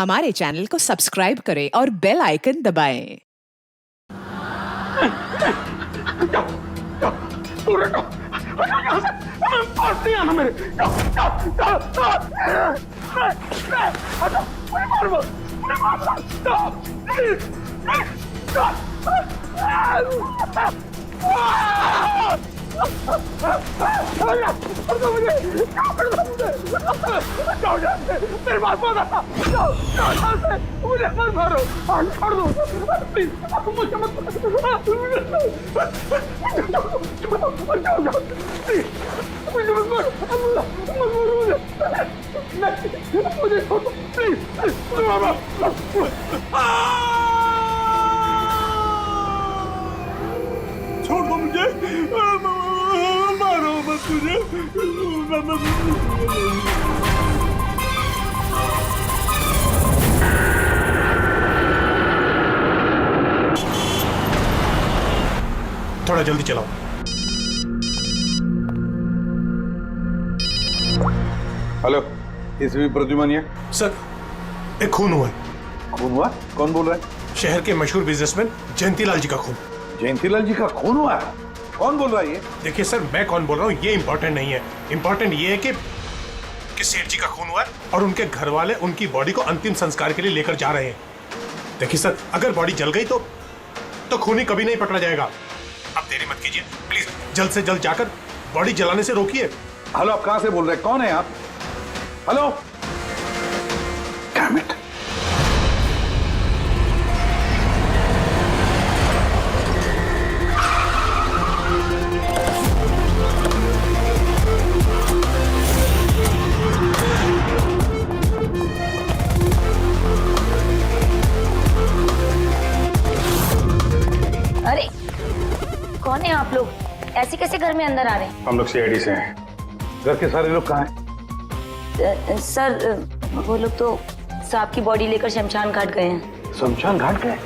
हमारे चैनल को सब्सक्राइब करें और बेल आइकन दबाएं। छोड़ दो मुझे, मारो मत मुझे। थोड़ा जल्दी चलाओ। हेलो, इसवी प्रद्युमन सर, एक खून हुआ है। खून हुआ? कौन बोल रहा है? शहर के मशहूर बिजनेसमैन जयंतीलाल जी का खून। जयंतीलाल जी का खून हुआ है? कौन बोल रहा है ये? देखिए सर, मैं कौन बोल रहा हूँ ये इंपॉर्टेंट नहीं है। इंपॉर्टेंट ये है कि सेठ जी का खून हुआ है और उनके घर वाले उनकी बॉडी को अंतिम संस्कार के लिए लेकर जा रहे हैं। देखिए सर, अगर बॉडी जल गई तो खूनी कभी नहीं पकड़ा जाएगा। अब देरी मत कीजिए प्लीज, जल्द से जल्द जाकर बॉडी जलाने से रोकिए। हेलो, आप कहां से बोल रहे हैं? कौन है आप? Hello, damn it. अरे कौन है आप लोग? ऐसे कैसे घर में अंदर आ रहे हैं? हम लोग सीआईडी से हैं। घर के सारे लोग कहाँ हैं? सर वो लोग तो साहब की बॉडी लेकर शमशान घाट गए हैं। शमशान घाट गए?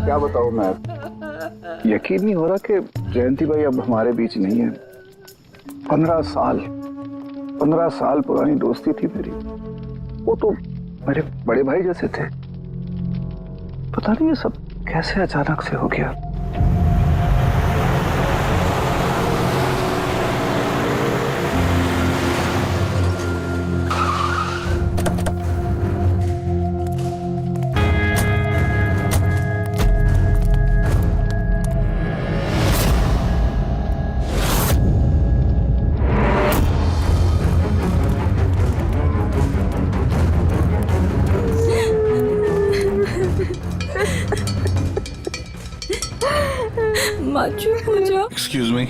क्या बताऊं मैं, यकीन नहीं हो रहा कि जयंती भाई अब हमारे बीच नहीं है। 15 साल पुरानी दोस्ती थी मेरी। वो तो मेरे बड़े भाई जैसे थे। पता नहीं ये सब कैसे अचानक से हो गया। एक्सक्यूज मी,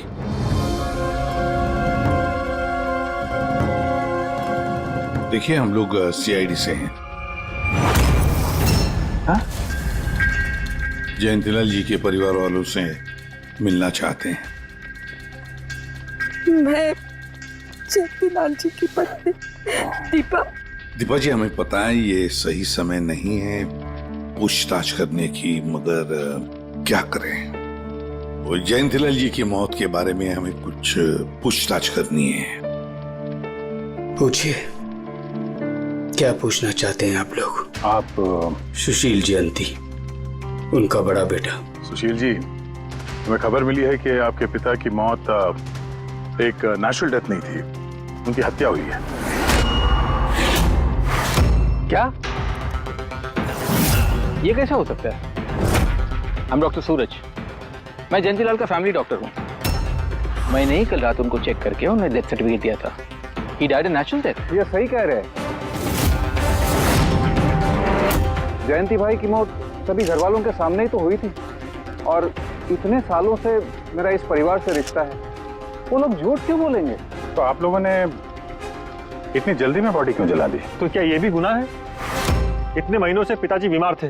देखिए हम लोग सीआईडी से हैं। जयंतीलाल जी के परिवार वालों से मिलना चाहते हैं। मैं जयंतीलाल जी की पत्नी दीपा जी, हमें पता है ये सही समय नहीं है पूछताछ करने की, मगर क्या करें, वो जयंतीलाल जी की मौत के बारे में हमें कुछ पूछताछ करनी है। पूछिए, क्या पूछना चाहते हैं आप लोग? आप सुशील जयंती, उनका बड़ा बेटा। सुशील जी, हमें खबर मिली है कि आपके पिता की मौत एक नेचुरल डेथ नहीं थी, उनकी हत्या हुई है। क्या? ये कैसे हो सकता है? I'm डॉक्टर सूरज, मैं जयंतीलाल का फैमिली डॉक्टर हूँ। मैंने ही कल रात उनको चेक करके उन्हें डेथ सर्टिफिकेट दिया था। He died a natural death। ये सही कह रहे हैं। जयंती भाई की मौत सभी घर वालों के सामने ही तो हुई थी, और इतने सालों से मेरा इस परिवार से रिश्ता है, वो लोग झूठ क्यों बोलेंगे? तो आप लोगों ने इतनी जल्दी में बॉडी क्यों जला दी? तो क्या ये भी गुनाह है? इतने महीनों से पिताजी बीमार थे,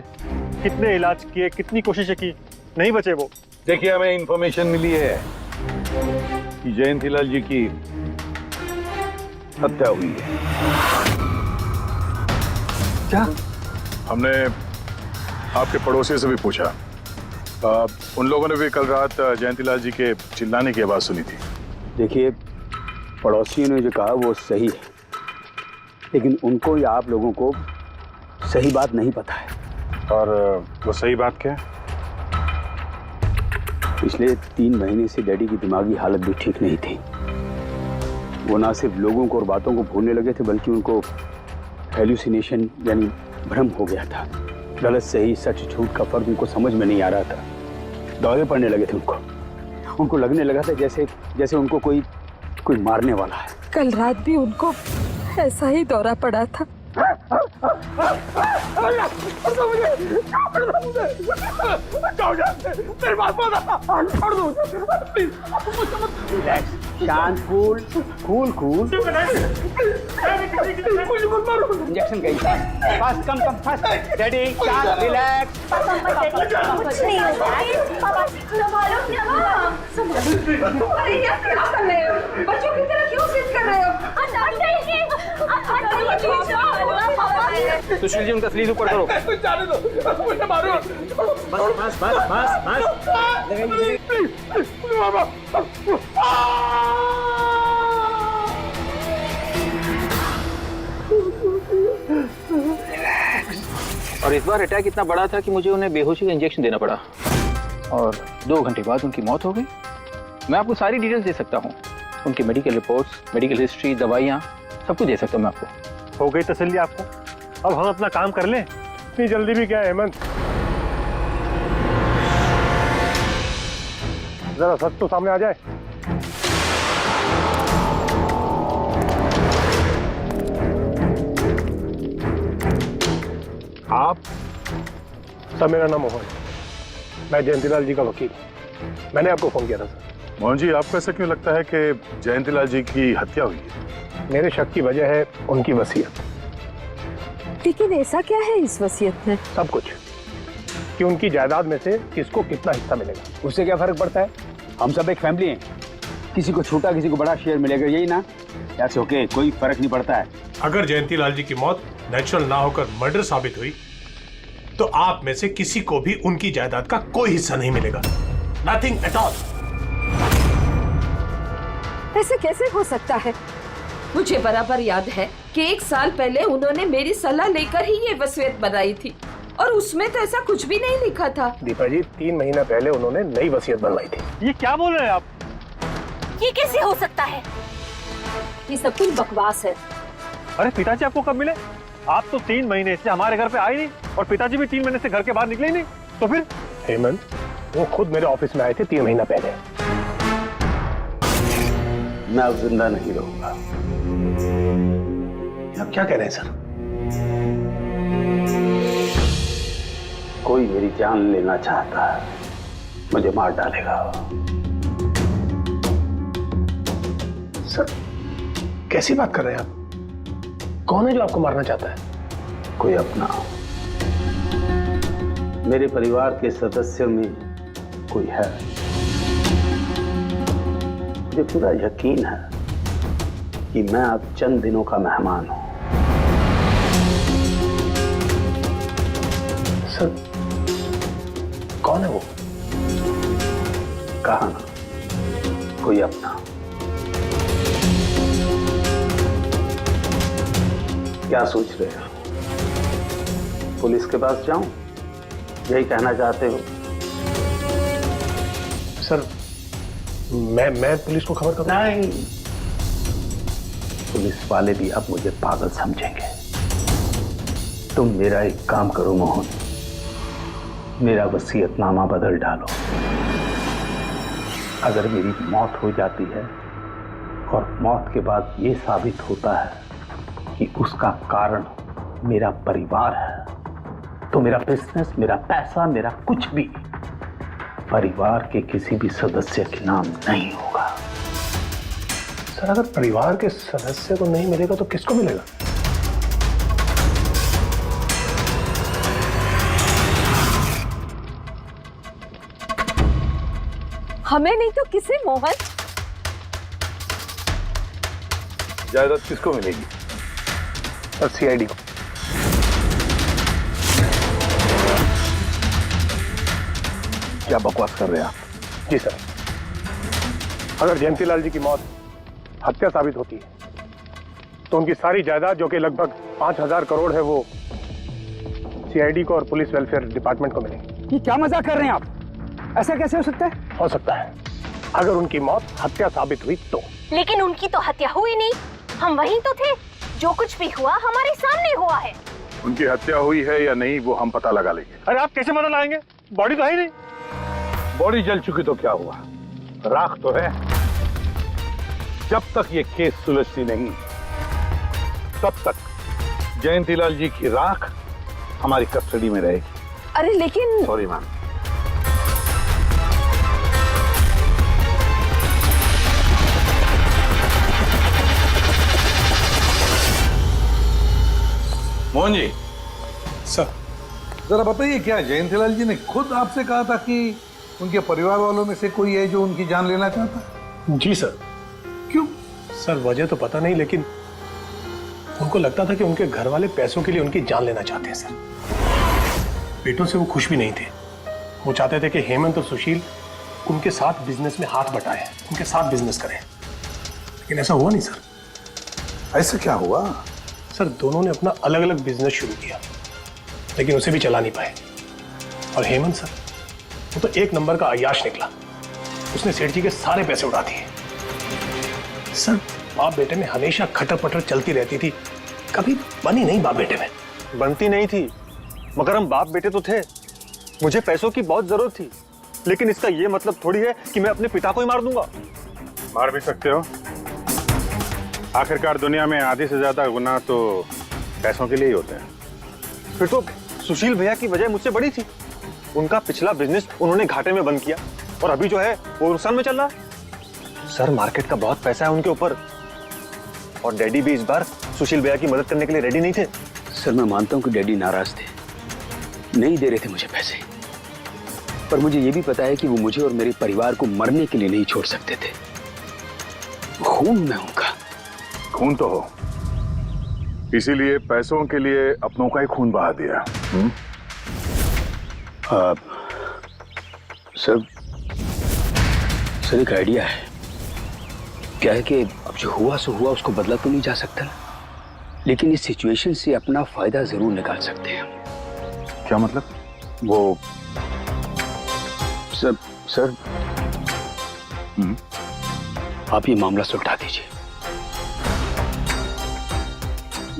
कितने इलाज किए, कितनी कोशिशें की, नहीं बचे वो। देखिए, हमें इंफॉर्मेशन मिली है कि जयंतीलाल जी की हत्या हुई है। क्या? हमने आपके पड़ोसी से भी पूछा। उन लोगों ने भी कल रात जयंतीलाल जी के चिल्लाने की आवाज सुनी थी। देखिए, पड़ोसियों ने जो कहा वो सही है, लेकिन उनको या आप लोगों को सही बात नहीं पता है। और वो सही बात क्या है? पिछले 3 महीने से डैडी की दिमागी हालत भी ठीक नहीं थी। वो ना सिर्फ लोगों को और बातों को भूलने लगे थे, बल्कि उनको हेलुसिनेशन यानी भ्रम हो गया था। गलत सही, सच झूठ का फर्क उनको समझ में नहीं आ रहा था। दौरे पड़ने लगे थे उनको लगने लगा था जैसे उनको कोई मारने वाला है। कल रात भी उनको ऐसा ही दौरा पड़ा था। शांत, कूल। इंजेक्शन गई। Fast, come fast. डैडी, शांत, रिलैक्स। कुछ नहीं होगा। पापा संभालो क्या? अरे ये क्या कर रहे हो? बच्चों की तरह क्यों जिद कर रहे हो? सुशील जी, उनका स्लीव ऊपर करो। मुझे मारो। बस। और इस बार अटैक इतना बड़ा था कि मुझे उन्हें बेहोशी का इंजेक्शन देना पड़ा और 2 घंटे बाद उनकी मौत हो गई। मैं आपको सारी डिटेल्स दे सकता हूँ, उनकी मेडिकल रिपोर्ट्स, मेडिकल हिस्ट्री, दवाइयाँ, सब कुछ दे सकता हूँ मैं आपको। हो गई तसल्ली आपको? अब हम अपना काम कर लें। इतनी जल्दी भी क्या है हेमंत? जरा सच तो सामने आ जाए। आप? सर, मेरा नाम मोहन, मैं जयंतीलाल जी का वकील। मैंने आपको फोन किया था सर। मोहन जी, आपको ऐसा क्यों लगता है कि जयंतीलाल जी की हत्या हुई है? मेरे शक की वजह है उनकी वसीयत। लेकिन ऐसा क्या है इस वसीयत में? सब कुछ, कि उनकी जायदाद में से किसको कितना हिस्सा मिलेगा। उससे क्या फर्क पड़ता है? हम सब एक फैमिली हैं, किसी को छोटा किसी को बड़ा शेयर मिलेगा, यही ना? दैट्स ओके, कोई फर्क नहीं पड़ता है। अगर जयंतीलाल जी की मौत नेचुरल ना होकर मर्डर साबित हुई तो आप में से किसी को भी उनकी जायदाद का कोई हिस्सा नहीं मिलेगा। Nothing at all. ऐसे कैसे हो सकता है? मुझे बराबर याद है कि 1 साल पहले उन्होंने मेरी सलाह लेकर ही ये वसीयत बनाई थी, और उसमें तो ऐसा कुछ भी नहीं लिखा था। दीपा जी, 3 महीना पहले उन्होंने नई वसीयत बनवाई थी। ये क्या बोल रहे हैं आप? ये कैसे हो सकता है? ये सब कुछ बकवास है। अरे पिताजी आपको कब मिले? आप तो 3 महीने से हमारे घर पे आए नहीं, और पिताजी भी 3 महीने से घर के बाहर निकले ही नहीं। तो फिर? हेमंत, वो खुद मेरे ऑफिस में आए थे 3 महीना पहले। मैं अब जिंदा नहीं रहूंगा। आप क्या कह रहे हैं सर? कोई मेरी जान लेना चाहता है, मुझे मार डालेगा। सर, कैसी बात कर रहे हैं आप? कौन है जो आपको मारना चाहता है? कोई अपना, मेरे परिवार के सदस्यों में कोई है। मुझे पूरा यकीन है कि मैं अब चंद दिनों का मेहमान हूं। सर, कौन है वो? कहा ना, कोई अपना। क्या सोच रहे हो? पुलिस के पास जाऊं? यही कहना चाहते हो? सर, मैं पुलिस को खबर करूं? नहीं, पुलिस वाले भी अब मुझे पागल समझेंगे। तुम मेरा एक काम करो मोहन, मेरा वसीयतनामा बदल डालो। अगर मेरी मौत हो जाती है और मौत के बाद ये साबित होता है कि उसका कारण मेरा परिवार है, तो मेरा बिजनेस, मेरा पैसा, मेरा कुछ भी परिवार के किसी भी सदस्य के नाम नहीं होगा। सर, अगर परिवार के सदस्य को नहीं मिलेगा तो किसको मिलेगा? हमें नहीं तो किसे मोहन? जायदाद किसको मिलेगी? और सीआईडी को। क्या बकवास कर रहे हैं आप? जी सर, अगर जयंतीलाल जी की मौत हत्या साबित होती है तो उनकी सारी जायदाद जो कि लगभग 5,000 करोड़ है वो सीआईडी को और पुलिस वेलफेयर डिपार्टमेंट को मिलेगी। ये क्या मजाक कर रहे हैं आप? ऐसा कैसे हो सकता है? हो सकता है अगर उनकी मौत हत्या साबित हुई तो। लेकिन उनकी तो हत्या हुई नहीं, हम वहीं तो थे। जो कुछ भी हुआ हमारे सामने हुआ है। उनकी हत्या हुई है या नहीं वो हम पता लगा लेंगे। अरे आप कैसे पता लगाएंगे? बॉडी तो है ही नहीं। बॉडी जल चुकी तो क्या हुआ, राख तो है। जब तक ये केस सुलझती नहीं तब तक जयंतीलाल जी की राख हमारी कस्टडी में रहेगी। अरे लेकिन sorry ma'am. Mohan ji, sir जरा बताइए, क्या जयंतीलाल जी ने खुद आपसे कहा था कि उनके परिवार वालों में से कोई है जो उनकी जान लेना चाहता है? जी सर। क्यों? सर वजह तो पता नहीं, लेकिन उनको लगता था कि उनके घर वाले पैसों के लिए उनकी जान लेना चाहते हैं सर। बेटों से वो खुश भी नहीं थे। वो चाहते थे कि हेमंत और सुशील उनके साथ बिजनेस में हाथ बटाएं, उनके साथ बिजनेस करें, लेकिन ऐसा हुआ नहीं सर। ऐसा क्या हुआ? सर दोनों ने अपना अलग अलग बिजनेस शुरू किया, लेकिन उसे भी चला नहीं पाए। और हेमंत सर, वो तो एक नंबर का अय्याश निकला। उसने सेठ जी के सारे पैसे उड़ा दिए। सर बाप बेटे में हमेशा खटर पटर चलती रहती थी, कभी बनी नहीं बाप बेटे में। बनती नहीं थी, मगर हम बाप बेटे तो थे। मुझे पैसों की बहुत जरूरत थी, लेकिन इसका ये मतलब थोड़ी है कि मैं अपने पिता को ही मार दूंगा। मार भी सकते हो। आखिरकार दुनिया में आधे से ज्यादा गुनाह तो पैसों के लिए ही होते हैं। फिर तो सुशील भैया की वजह मुझसे बड़ी थी। उनका पिछला बिजनेस उन्होंने घाटे में बंद किया और अभी जो है वो नुकसान में चल रहा है। सर मार्केट का बहुत पैसा है उनके ऊपर, और डैडी भी इस बार सुशील भैया की मदद करने के लिए रेडी नहीं थे। सर मैं मानता हूं कि डैडी नाराज थे, नहीं दे रहे थे मुझे पैसे, पर मुझे ये भी पता है कि वो मुझे और मेरे परिवार को मरने के लिए नहीं छोड़ सकते थे। खून में उनका। खून तो हो, इसीलिए पैसों के लिए अपनों का ही खून बहा दिया। सर एक आइडिया है। क्या है कि अब जो हुआ सो हुआ, उसको बदला तो नहीं जा सकता ना, लेकिन इस सिचुएशन से अपना फायदा जरूर निकाल सकते हैं। क्या मतलब? वो सर आप ये मामला सुलझा दीजिए।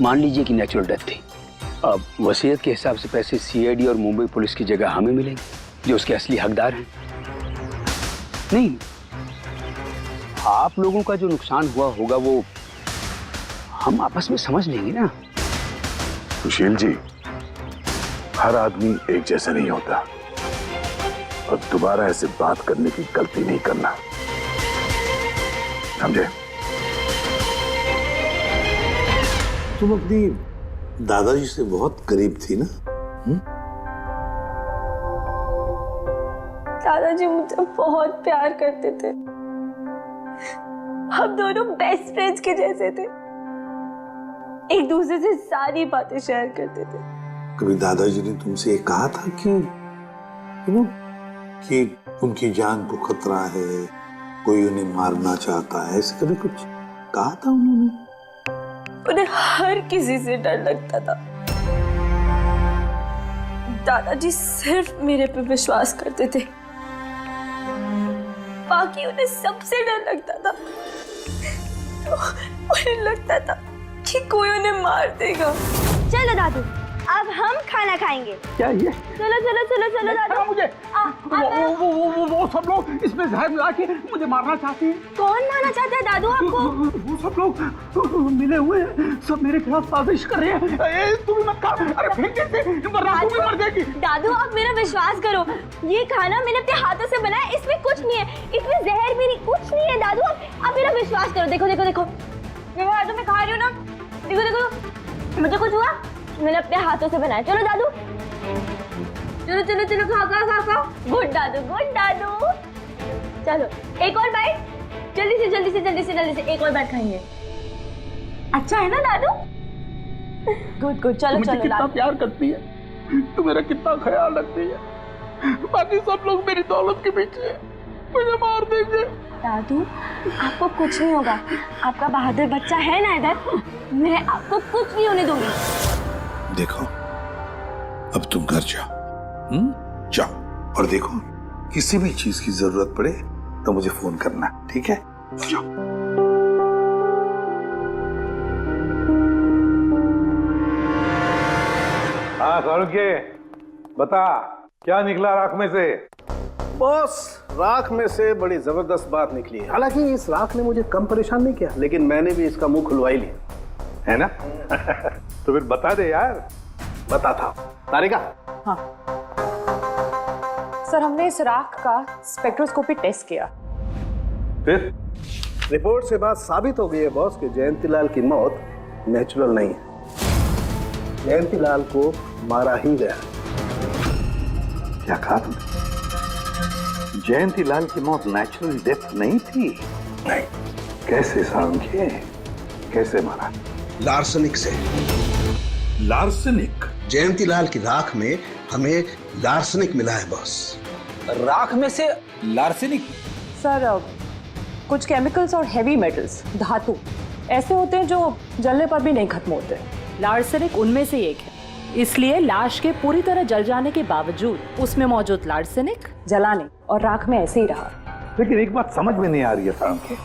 मान लीजिए कि नेचुरल डेथ थी, अब वसीयत के हिसाब से पैसे सीआईडी और मुंबई पुलिस की जगह हमें मिलेंगे, जो उसके असली हकदार हैं। नहीं, आप लोगों का जो नुकसान हुआ होगा वो हम आपस में समझ लेंगे ना। सुशील जी, हर आदमी एक जैसा नहीं होता, और दोबारा ऐसे बात करने की गलती नहीं करना, समझे? तुम अपनी दादाजी से बहुत करीब थी ना? दादाजी मुझे बहुत प्यार करते थे। हम दोनों बेस्ट फ्रेंड्स के जैसे थे, एक दूसरे से सारी बातें शेयर करते थे। कभी दादाजी ने तुमसे ये कहा था कि उनकी जान को खतरा है, कोई उन्हें मारना चाहता है, ऐसे कभी कुछ कहा था उन्होंने? उन्हें हर किसी से डर लगता था। दादाजी सिर्फ मेरे पे विश्वास करते थे, बाकी उन्हें सबसे डर लगता था। तो उन्हें लगता था कि कोई उन्हें मार देगा। चलो दादू, अब हम खाना खाएंगे। क्या ये? चलो चलो चलो चलो दादू। मुझे वो सब लोग इसमें जहर मिला के मुझे मारना चाहते हैं। कौन मारना चाहता है दादू आपको? वो सब लोग मिले हुए हैं, सब मेरे खिलाफ साजिश कर रहे हैं। तू भी मत खा, अरे फेंक दे, वरना तू भी मर जाएगी। दादू आप मेरा विश्वास करो, ये खाना मैंने अपने हाथों से बनाया, इसमें कुछ नहीं है, इसमें जहर भी नहीं, कुछ नहीं है। दादू आप मेरा विश्वास करो। देखो देखो देखो, मेरे हाथों में खा रही हूँ ना, देखो देखो, मुझे कुछ हुआ, मैंने अपने हाथों से बनाया। चलो दादू, चलो चलो चलो, खाओ खाओ खाओ खाओ। गुड दादू, गुड दादू। चलो एक और बाइट, जल्दी से जल्दी से जल्दी से जल्दी से एक और बाइट खाएंगे। अच्छा है ना दादू? गुड गुड, चलो मुझे चलो कितना प्यार करती है, तू मेरा कितना ख्याल रखती है। बाकी सब लोग मेरी दौलत के पीछे हैं, मुझे मार देंगे। दादू आपको कुछ नहीं होगा, आपका बहादुर बच्चा है ना इधर, मैं आपको कुछ नहीं होने दूंगी। देखो, अब तुम घर जाओ, जाओ, और देखो किसी भी चीज की जरूरत पड़े तो मुझे फोन करना, ठीक है? जाओ। हाँ सौरभ, बता क्या निकला राख में से? बॉस, राख में से बड़ी जबरदस्त बात निकली है। हालांकि इस राख ने मुझे कम परेशान नहीं किया, लेकिन मैंने भी इसका मुंह खुलवा ही लिया, है ना? तो फिर बता दे यार। बताता हूं। तारिका। हाँ सर, हमने इस राख का स्पेक्ट्रोस्कोपी टेस्ट किया। फिर रिपोर्ट से बात साबित हो गई है बॉस कि जयंतीलाल की मौत नेचुरल नहीं है, जयंतीलाल को मारा ही गया। क्या कहा तुमने? जयंतीलाल की मौत नेचुरल डेथ नहीं थी? नहीं। कैसे सारंगे, कैसे मारा? लार्सनिक से। लार्सनिक? जयंतीलाल की राख में हमें लार्सनिक मिला है बॉस। राख में से लार्सेनिक? सर कुछ केमिकल्स और हेवी मेटल्स, धातु ऐसे होते हैं जो जलने पर भी नहीं खत्म होते। लार्सेनिक उनमें से एक है, इसलिए लाश के पूरी तरह जल जाने के बावजूद उसमें मौजूद लार्सेनिक जलाने और राख में ऐसे ही रहा। लेकिन एक बात समझ में नहीं आ रही है सारंगे,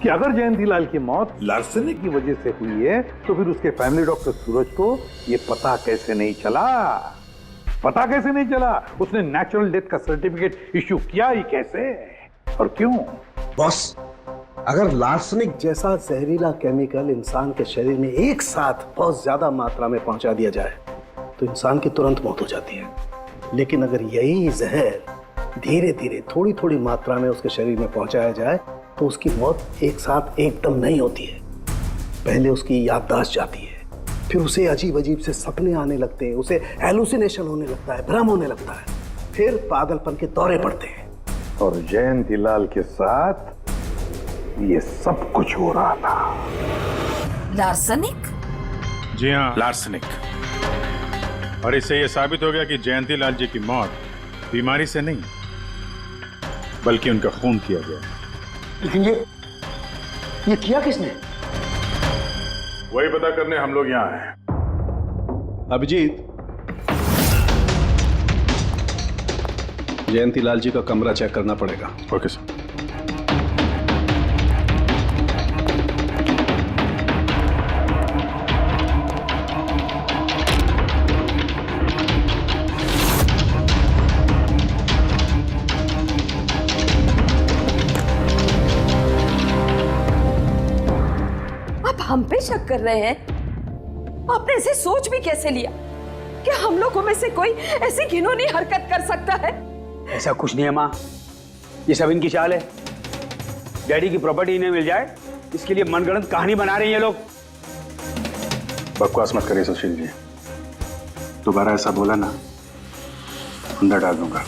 कि अगर जयंतीलाल की मौत लार्सेनिक की वजह से हुई है तो फिर उसके फैमिली डॉक्टर सूरज को ये पता कैसे नहीं चला? पता कैसे नहीं चला? उसने नेचुरल डेथ का सर्टिफिकेट इश्यू किया ही कैसे और क्यों? बॉस, अगर लार्सनिक जैसा जहरीला केमिकल इंसान के शरीर में एक साथ बहुत ज्यादा मात्रा में पहुंचा दिया जाए तो इंसान की तुरंत मौत हो जाती है। लेकिन अगर यही जहर धीरे धीरे थोड़ी थोड़ी मात्रा में उसके शरीर में पहुंचाया जाए तो उसकी मौत एक साथ एकदम नहीं होती है। पहले उसकी याददाश्त जाती है, फिर उसे अजीब अजीब से सपने आने लगते हैं, उसे हेलुसिनेशन होने लगता है, भ्रम होने लगता है, फिर पागलपन के दौरे पड़ते हैं। और जयंतीलाल के साथ ये सब कुछ हो रहा था। लार्सनिक? जी हाँ, लार्सनिक। और इससे यह साबित हो गया कि जयंतीलाल जी की मौत बीमारी से नहीं बल्कि उनका खून किया गया। लेकिन ये किया किसने? वही पता करने हम लोग यहाँ हैं। अभिजीत, जयंतीलाल जी का कमरा चेक करना पड़ेगा। Okay sir. हम पे शक कर रहे हैं? आपने ऐसे सोच भी कैसे लिया कि हम लोगों में से कोई ऐसी घिनौनी हरकत कर सकता है? ऐसा कुछ नहीं है माँ, ये सब इनकी चाल है। डैडी की प्रॉपर्टी इन्हें मिल जाए इसके लिए मनगढ़ंत कहानी बना रहे हैं ये लोग। बकवास मत करिए सुशील जी, दोबारा ऐसा बोला ना अंदर डाल दूंगा।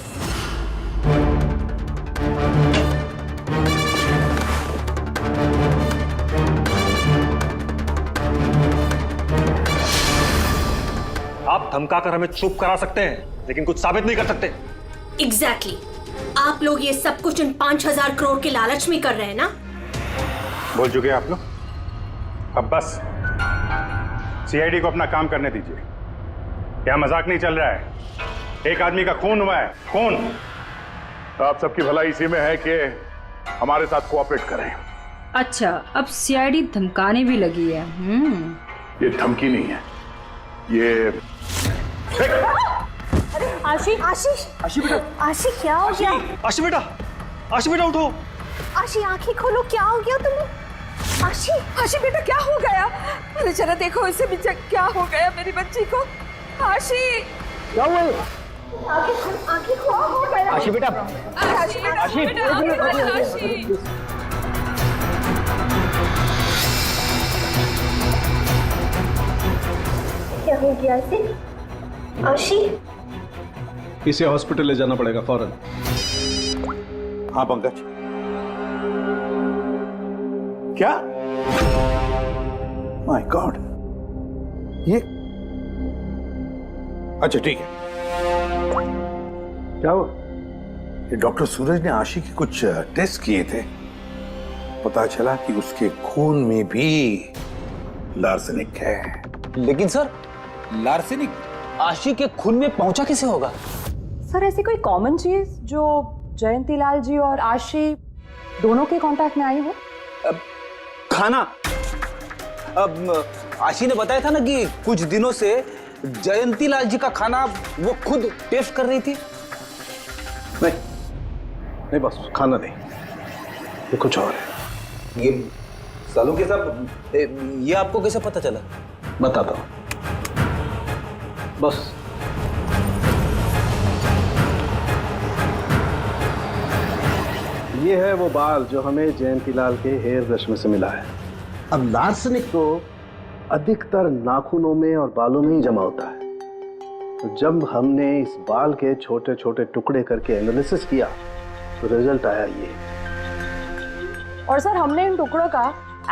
आप धमकाकर हमें चुप करा सकते हैं लेकिन कुछ साबित नहीं कर सकते। एग्जैक्टली आप लोग ये सब कुछ इन 5,000 करोड़ के लालच में कर रहे हैं ना? बोल चुके आप लोग, अब बस सीआईडी को अपना काम करने दीजिए। क्या मजाक नहीं चल रहा है? एक आदमी का खून हुआ है, खून। तो आप सबकी भलाई इसी में है कि हमारे साथ कोऑपरेट करें। अच्छा, अब सीआईडी धमकाने भी लगी है। ये धमकी नहीं है, ये आशी बेटा, आशी क्या हो गया? आशी बेटा उठो। आशी आंखें खोलो, क्या हो गया तुम्हें? आशी बेटा क्या हो गया? अरे जरा देखो इसे भी, क्या हो गया मेरी बच्ची को? आशी क्या हुआ? आंखें खोलो हो गया। आशी बेटा, क्या हो गया इसे? आशी इसे हॉस्पिटल ले जाना पड़ेगा फौरन। हाँ पंकज, क्या? माय गॉड, ये अच्छा ठीक है। क्या हुआ? ये डॉक्टर सूरज ने आशी के कुछ टेस्ट किए थे, पता चला कि उसके खून में भी लार्सेनिक है। लेकिन सर, लार्सेनिक आशी के खून में पहुंचा कैसे होगा? सर ऐसी कोई कॉमन चीज जो जयंती लाल जी और आशी दोनों के कांटेक्ट में आई हो? खाना। अब आशी ने बताया था ना कि कुछ दिनों से जयंती लाल जी का खाना वो खुद टेस्ट कर रही थी। नहीं बस खाना नहीं, ये कुछ और है। ये सालों के साथ ये आपको कैसे पता चला? बताता हूं, बस ये है वो बाल जो हमें जयंतीलाल के हेयर ब्रश में से मिला है। अब लार्सेनिक तो अधिकतर नाखूनों में और बालों में ही जमा होता है, तो जब हमने इस बाल के छोटे छोटे टुकड़े करके एनालिसिस किया तो रिजल्ट आया ये। और सर हमने इन टुकड़ों का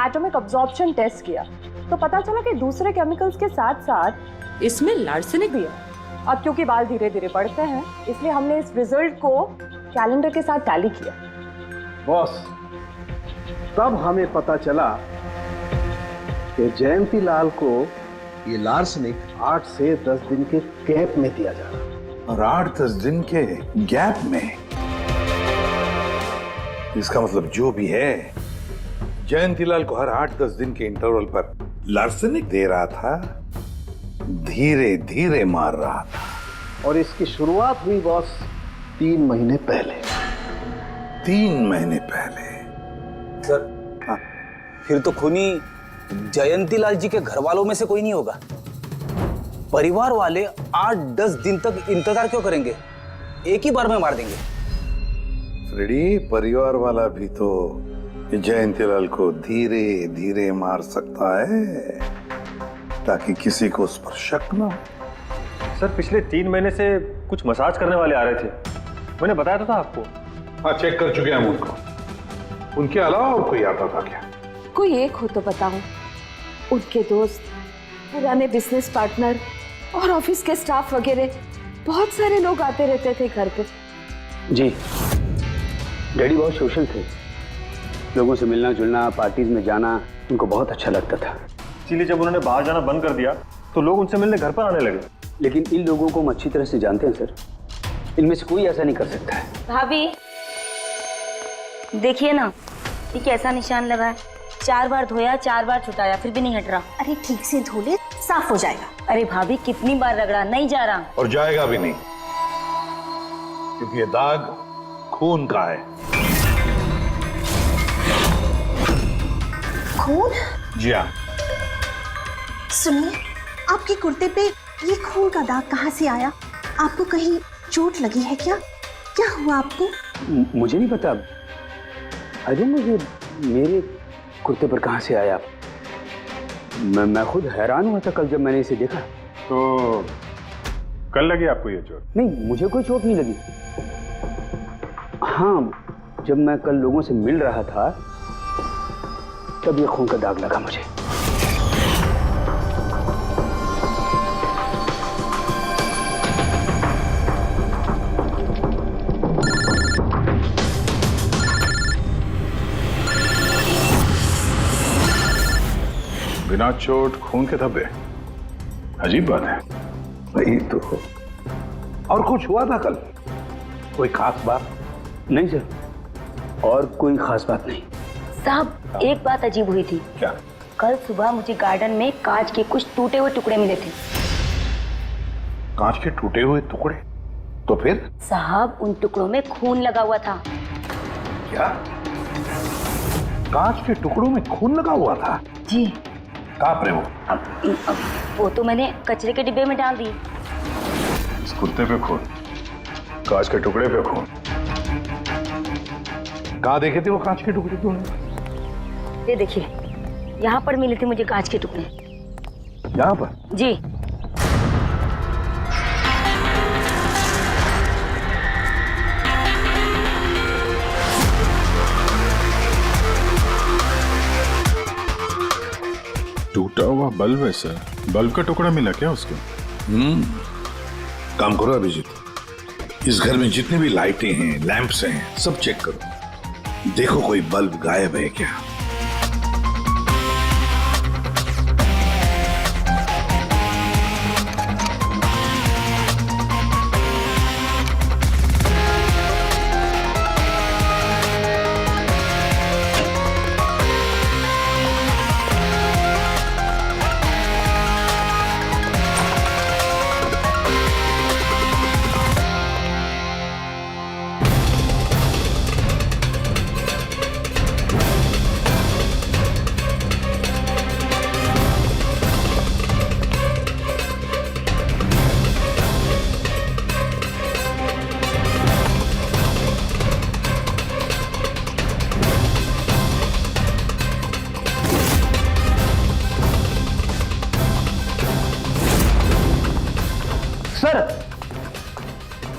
एटॉमिक अब्जॉर्प्शन टेस्ट किया तो पता चला कि दूसरे केमिकल्स के साथ साथ इसमें लार्सेनिक भी है। अब क्योंकि बाल धीरे धीरे बढ़ते हैं इसलिए हमने इस रिजल्ट को कैलेंडर के साथ टैली किया। बॉस, तब हमें पता चला कि जयंतीलाल को ये लार्सेनिक 8 से 10 दिन के गैप में दिया जा रहा। और 8-10 दिन के गैप में? इसका मतलब जो भी है, जयंतीलाल को हर 8-10 दिन के इंटरवल पर लार्सेनिक दे रहा था, धीरे धीरे मार रहा था। और इसकी शुरुआत हुई बॉस 3 महीने पहले। 3 महीने पहले? सर हाँ, फिर तो खूनी जयंतीलाल जी के घर वालों में से कोई नहीं होगा। परिवार वाले 8-10 दिन तक इंतजार क्यों करेंगे? एक ही बार में मार देंगे। फ्रेडी, परिवार वाला भी तो जयंतीलाल को धीरे धीरे मार सकता है ताकि किसी को उस पर शक ना हो। सर पिछले 3 महीने से कुछ मसाज करने वाले आ रहे थे, मैंने बताया तो था आपको। हाँ, चेक कर चुके हम उनको। उनके अलावा और कोई आता था क्या? कोई एक हो तो बताओ। उनके दोस्त, पुराने बिजनेस पार्टनर और ऑफिस के स्टाफ वगैरह बहुत सारे लोग आते रहते थे घर पे। जी, डैडी बहुत सोशल थे, लोगों से मिलना जुलना, पार्टीज में जाना उनको बहुत अच्छा लगता था। इसीलिए जब उन्होंने बाहर जाना बंद कर दिया तो लोग उनसे मिलने घर पर आने लगे। लेकिन इन लोगों को हम अच्छी तरह से जानते हैं सर, इनमें से कोई ऐसा नहीं कर सकता है। भाभी देखिए ना, ये कैसा निशान लगा है। 4 बार धोया, 4 बार छुटाया, फिर भी नहीं हट रहा। अरे ठीक से धो ले, साफ हो जाएगा। अरे भाभी कितनी बार रगड़ा, नहीं जा रहा। और जाएगा भी नहीं, क्योंकि ये दाग खून का है। खून? जी हाँ। सुनिए, आपके कुर्ते पे ये खून का दाग कहाँ से आया? आपको कहीं चोट लगी है क्या? क्या हुआ आपको? मुझे नहीं पता। अरे मुझे मेरे कुर्ते पर कहाँ से आया? मैं खुद हैरान हुआ था कल जब मैंने इसे देखा। तो कल लगी आपको ये चोट? नहीं, मुझे कोई चोट नहीं लगी। हाँ, जब मैं कल लोगों से मिल रहा था तब ये खून का दाग लगा मुझे। बिना चोट खून के धब्बे, अजीब बात है। वही तो। और कुछ हुआ था कल? कोई खास बात? नहीं सर, और कोई खास बात नहीं। साहब एक बात अजीब हुई थी। क्या? कल सुबह मुझे गार्डन में कांच के कुछ टूटे हुए टुकड़े मिले थे। कांच के टूटे हुए टुकड़े? तो फिर? साहब उन टुकड़ों में खून लगा हुआ था। क्या? कांच के टुकड़ों में खून लगा हुआ था? जी। कहाँ पर है वो? अब वो तो मैंने कचरे के डिब्बे में डाल दी। इस कुर्ते पे खून, कांच के टुकड़े पे खून। कहाँ देखे थे वो कांच के टुकड़े तूने? ये देखिए, यहाँ पर मिले थे मुझे कांच के टुकड़े। यहाँ पर? जी। बल्ब है सर, बल्ब का टुकड़ा मिला क्या उसको? काम करो अभिजीत, इस घर में जितनी भी लाइटें हैं, लैंप्स हैं, सब चेक करो, देखो कोई बल्ब गायब है क्या।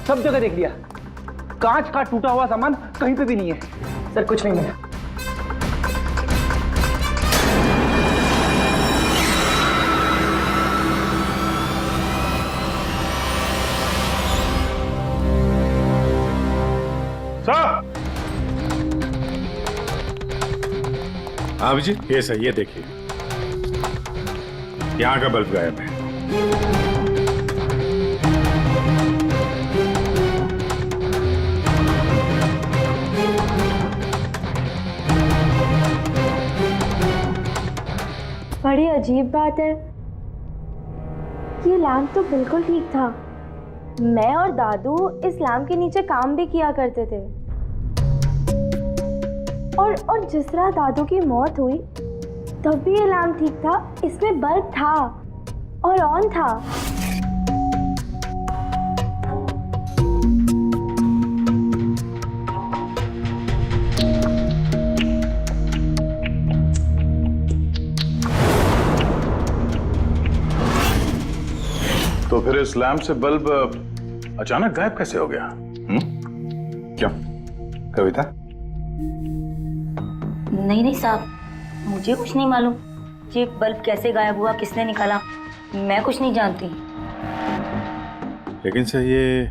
सब जगह देख लिया, कांच का टूटा हुआ सामान कहीं पे भी नहीं है। सर कुछ नहीं मिला। सर! हाँ अभिजीत, ये सही, ये देखिए, यहां का बल्ब गायब है। बड़ी अजीब बात है, ये लैम्प तो बिल्कुल ठीक था। मैं और दादू इस लैम्प के नीचे काम भी किया करते थे, और जिस तरह दादू की मौत हुई तब भी ये लैम्प ठीक था, इसमें बल्ब था और ऑन था। तो फिर इस लैंप से बल्ब अचानक गायब कैसे हो गया? क्या कविता? नहीं साहब, मुझे कुछ नहीं मालूम। ये बल्ब कैसे गायब हुआ, किसने निकाला, मैं कुछ नहीं जानती। लेकिन सर, ये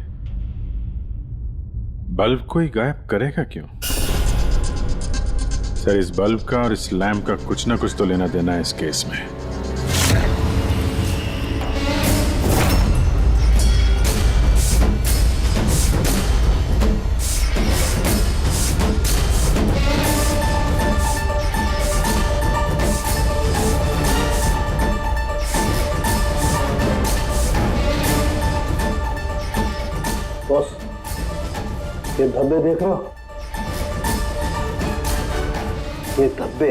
बल्ब कोई गायब करेगा क्यों? सर, इस बल्ब का और इस लैंप का कुछ ना कुछ तो लेना देना है इस केस में। बॉस, ये धब्बे देख रहे हो? ये धब्बे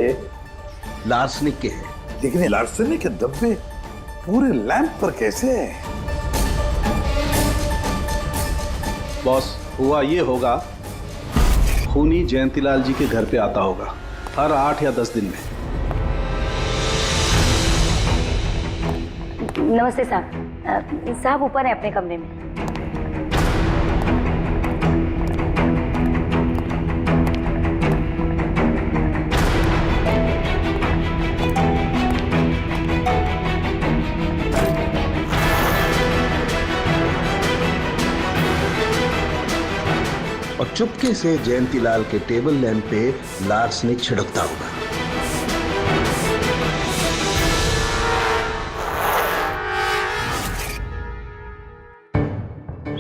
लार्सनिक के हैं। लेकिन ये लार्सनिक के धब्बे पूरे लैंप पर कैसे है? बॉस, हुआ ये होगा, खूनी जयंतीलाल जी के घर पे आता होगा हर 8 या 10 दिन में। नमस्ते साहब। साहब ऊपर है अपने कमरे में। और चुपके से जयंतीलाल के टेबल लैंप पे लार्सनिक छिड़कता होगा।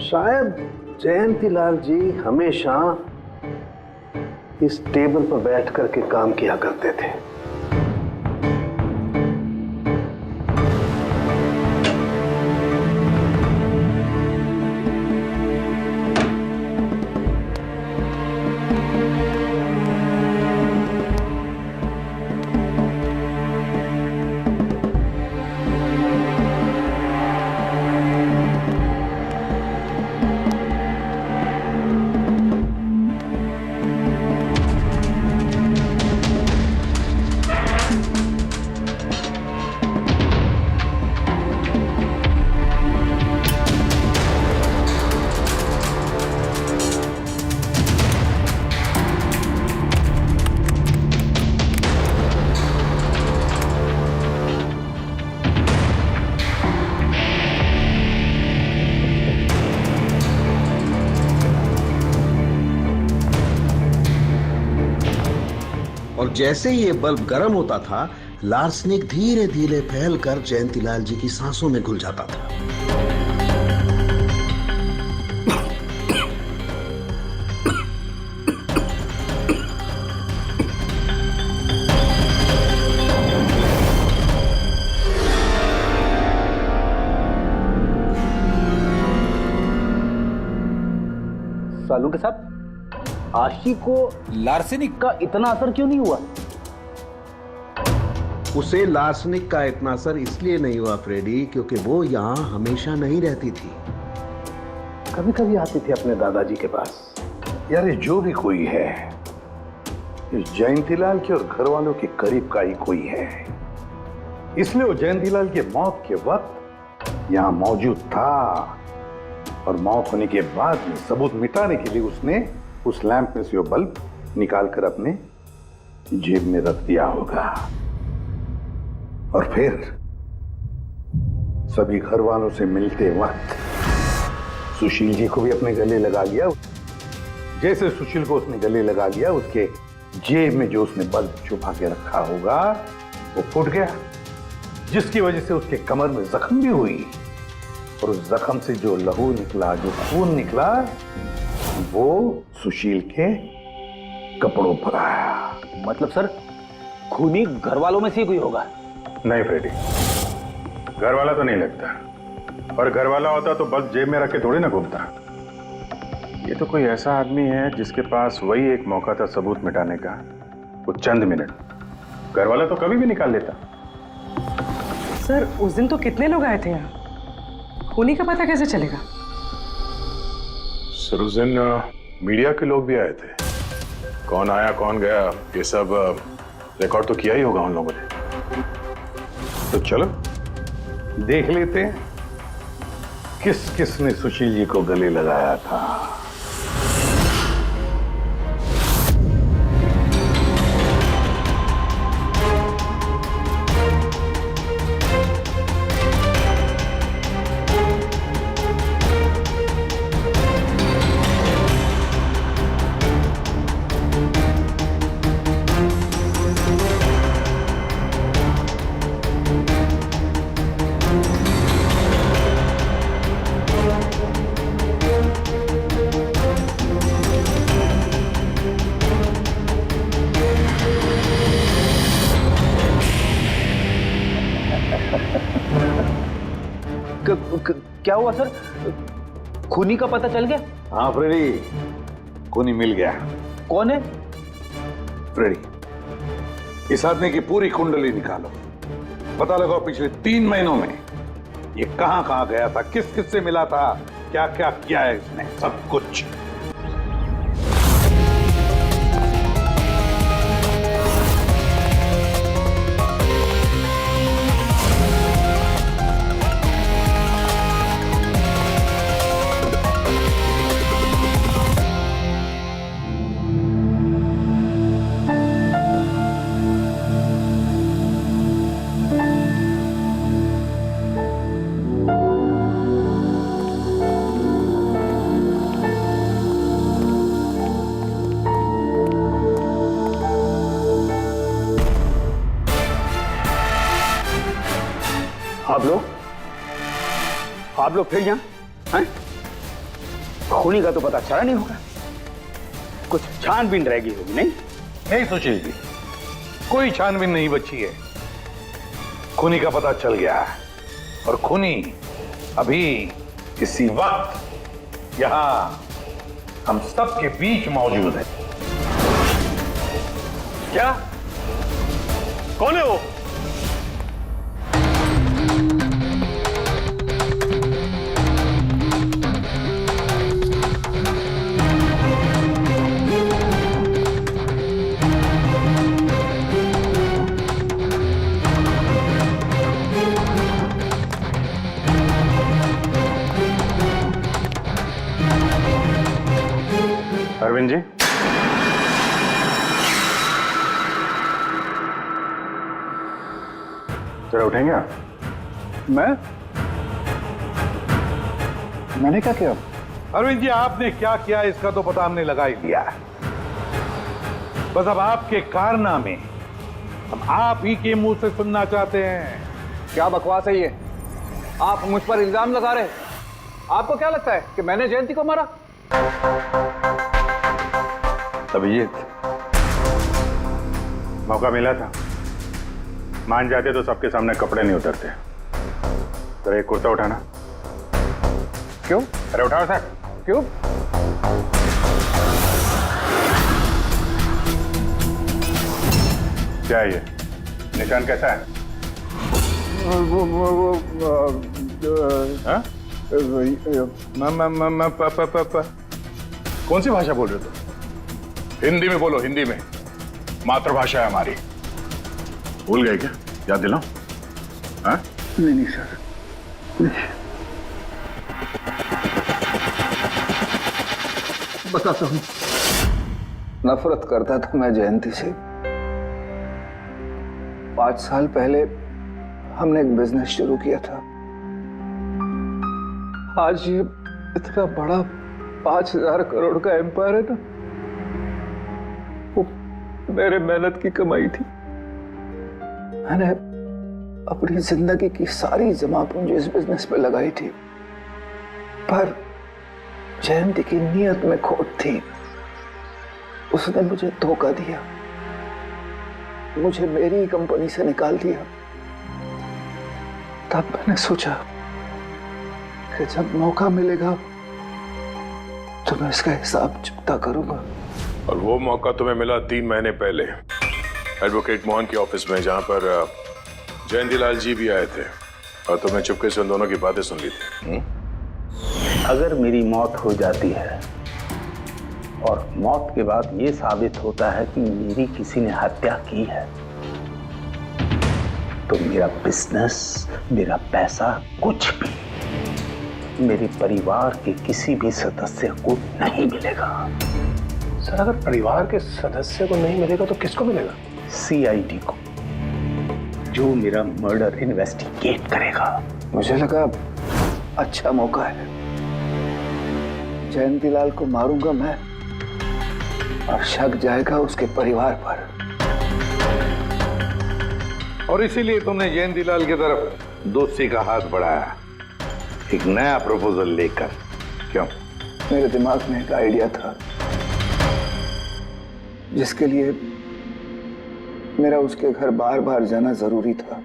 शायद जयंतीलाल जी हमेशा इस टेबल पर बैठ करके काम किया करते थे। और जैसे ही ये बल्ब गर्म होता था, लार्सनिक धीरे धीरे फैलकर जयंतीलाल जी की सांसों में घुल जाता था। सालों के साथ आशी को लार्सेनिक का इतना असर क्यों नहीं हुआ? उसे लार्सनिक का इतना असर इसलिए नहीं हुआ फ्रेडी, क्योंकि वो यहाँ हमेशा नहीं रहती थी, कभी कभी आती थी अपने दादाजी के पास। यार ये जो भी कोई है, इस जयंतीलाल के और घर वालों के करीब का ही कोई है, इसलिए वो जयंतीलाल के मौत के वक्त यहाँ मौजूद था, और मौत होने के बाद में सबूत मिटाने के लिए उसने उस लैंप में से वो बल्ब निकालकर अपने जेब में रख दिया होगा, और फिर सभी घर वालों से मिलते वक्त सुशील जी को भी अपने गले लगा लिया। जैसे सुशील को उसने गले लगा लिया, उसके जेब में जो उसने बल्ब छुपा के रखा होगा वो फूट गया, जिसकी वजह से उसके कमर में जख्म भी हुई, और उस जख्म से जो लहू निकला, जो खून निकला, वो सुशील के कपड़ों पर आया। मतलब सर, खूनी घर वालों में से कोई होगा? नहीं फ्रेडी, घर वाला तो नहीं लगता, और घर वाला होता तो बस जेब में रख के थोड़ी ना घूमता। ये तो कोई ऐसा आदमी है जिसके पास वही एक मौका था सबूत मिटाने का, वो चंद मिनट। घर वाला तो कभी भी निकाल लेता। सर उस दिन तो कितने लोग आए थे यहाँ, खूनी का पता कैसे चलेगा? सर उस दिन मीडिया के लोग भी आए थे, कौन आया कौन गया ये सब रिकॉर्ड तो किया ही होगा उन लोगों ने। तो चलो देख लेते हैं किस किस ने सुशील जी को गले लगाया था। क्या हुआ सर, खूनी का पता चल गया? हाँ फ्रेडी, खूनी मिल गया। कौन है? फ्रेडी, इस आदमी की पूरी कुंडली निकालो, पता लगाओ पिछले 3 महीनों में ये कहां कहां गया था, किस किस से मिला था, क्या क्या किया है इसने, सब कुछ। आप लोग फिर यहाँ हैं? खूनी का तो पता चला नहीं होगा, कुछ छानबीन रहेगी होगी। नहीं नहीं सुशील जी, कोई छानबीन नहीं बची है, खूनी का पता चल गया है, और खूनी अभी इसी वक्त यहां हम सब के बीच मौजूद है। क्या? कौन है वो? अरविंद जी, जरा उठेंगे आप? मैंने क्या किया? अरविंद जी, आपने क्या किया इसका तो पता हमने लगा ही लिया है। बस अब आपके कारनामे हम आप ही के मुंह से सुनना चाहते हैं। क्या बकवास है ये? आप मुझ पर इल्जाम लगा रहे हैं। आपको क्या लगता है कि मैंने जयंती को मारा? अभिजीत, मौका मिला था, मान जाते तो सबके सामने कपड़े नहीं उतरते। तेरा एक कुर्ता उठाना। क्यों? अरे उठाओ सर। क्यों? क्या है ये? निशान कैसा है? हाँ? कौन सी भाषा बोल रहे हो तुम? हिंदी में बोलो, हिंदी में। मातृभाषा है हमारी। भूल गए क्या? याद दिलाओ। हाँ? नहीं सर, बताता हूँ। नफरत करता था मैं जयंती से। 5 साल पहले हमने एक बिजनेस शुरू किया था। आज ये इतना बड़ा 5,000 करोड़ का एम्पायर है ना, वो मेरे मेहनत की कमाई थी। मैंने अपनी जिंदगी की सारी जमा पूंजी इस बिजनेस पे लगाई थी, पर जयंती की नीयत में खोट थी। उसने मुझे धोखा दिया, मुझे मेरी ही कंपनी से निकाल दिया। तब मैंने सोचा कि जब मौका मिलेगा तो मैं इसका हिसाब चुकता करूंगा। और वो मौका तुम्हें मिला 3 महीने पहले एडवोकेट मोहन के ऑफिस में, जहां पर जयंतीलाल जी भी आए थे और तुमने चुपके से उन दोनों की बातें सुन ली थी। अगर मेरी मौत हो जाती है और मौत के बाद ये साबित होता है कि मेरी किसी ने हत्या की है, तो मेरा बिजनेस, मेरा पैसा, कुछ भी मेरे परिवार के किसी भी सदस्य को नहीं मिलेगा। सर, अगर परिवार के सदस्य को नहीं मिलेगा तो किसको मिलेगा? CID को, जो मेरा मर्डर इन्वेस्टिगेट करेगा। मुझे लगा अच्छा मौका है। जयंतीलाल को मारूंगा मैं और शक जाएगा उसके परिवार पर। और इसीलिए तुमने जयंतीलाल की तरफ दोस्ती का हाथ बढ़ाया, एक नया प्रपोजल लेकर। क्यों? मेरे दिमाग में एक आइडिया था जिसके लिए मेरा उसके घर बार बार जाना जरूरी था।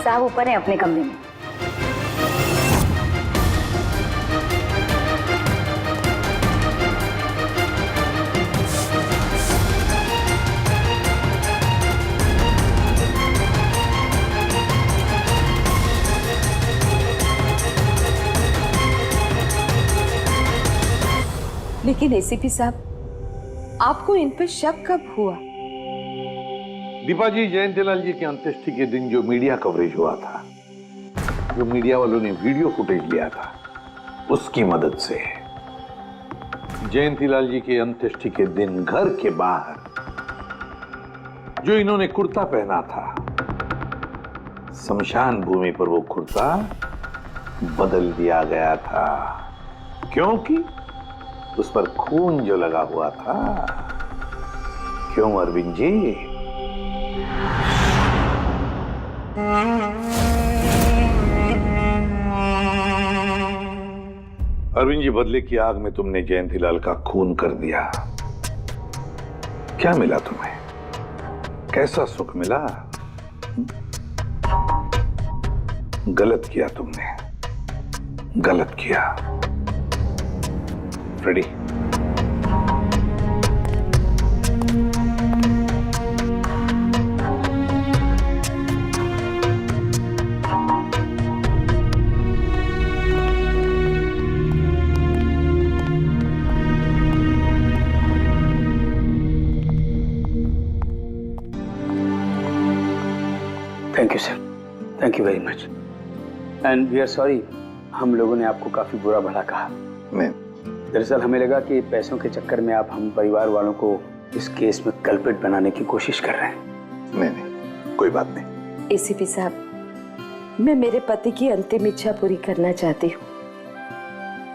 साहब ऊपर है अपने कमरे में। लेकिन ACP साहब, आपको इन पे शक कब हुआ? दीपा जी, जयंतीलाल जी की अंत्येष्टि के दिन जो मीडिया कवरेज हुआ था, जो मीडिया वालों ने वीडियो फुटेज लिया था, उसकी मदद से जयंतीलाल जी के अंत्येष्टि के दिन घर के बाहर जो इन्होंने कुर्ता पहना था, शमशान भूमि पर वो कुर्ता बदल दिया गया था, क्योंकि उस पर खून जो लगा हुआ था। क्यों अरविंद जी? अरविंद जी, बदले की आग में तुमने जयंतीलाल का खून कर दिया। क्या मिला तुम्हें? कैसा सुख मिला? गलत किया तुमने, गलत किया। Ready? Thank you sir, thank you very much. And we are sorry, हम लोगों ने आपको काफी बुरा भला कहा। दरअसल हमें लगा कि पैसों के चक्कर में आप हम परिवार वालों को इस केस में कल्प्रिट बनाने की कोशिश कर रहे हैं। नहीं, कोई बात नहीं। ACP साहब, मैं मेरे पति की अंतिम इच्छा पूरी करना चाहती हूँ।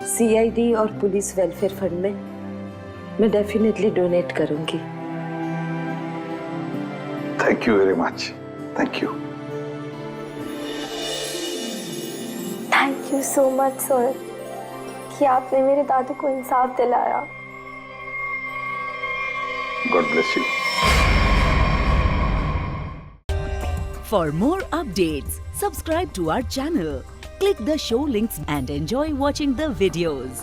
सीआईडी और पुलिस वेलफेयर फंड में मैं डेफिनेटली डोनेट करूंगी। Thank you very much, thank you. Thank you so much sir कि आपने मेरे दादू को इंसाफ दिलाया। God bless you. For more updates, subscribe to our channel, click the show links and enjoy watching the videos.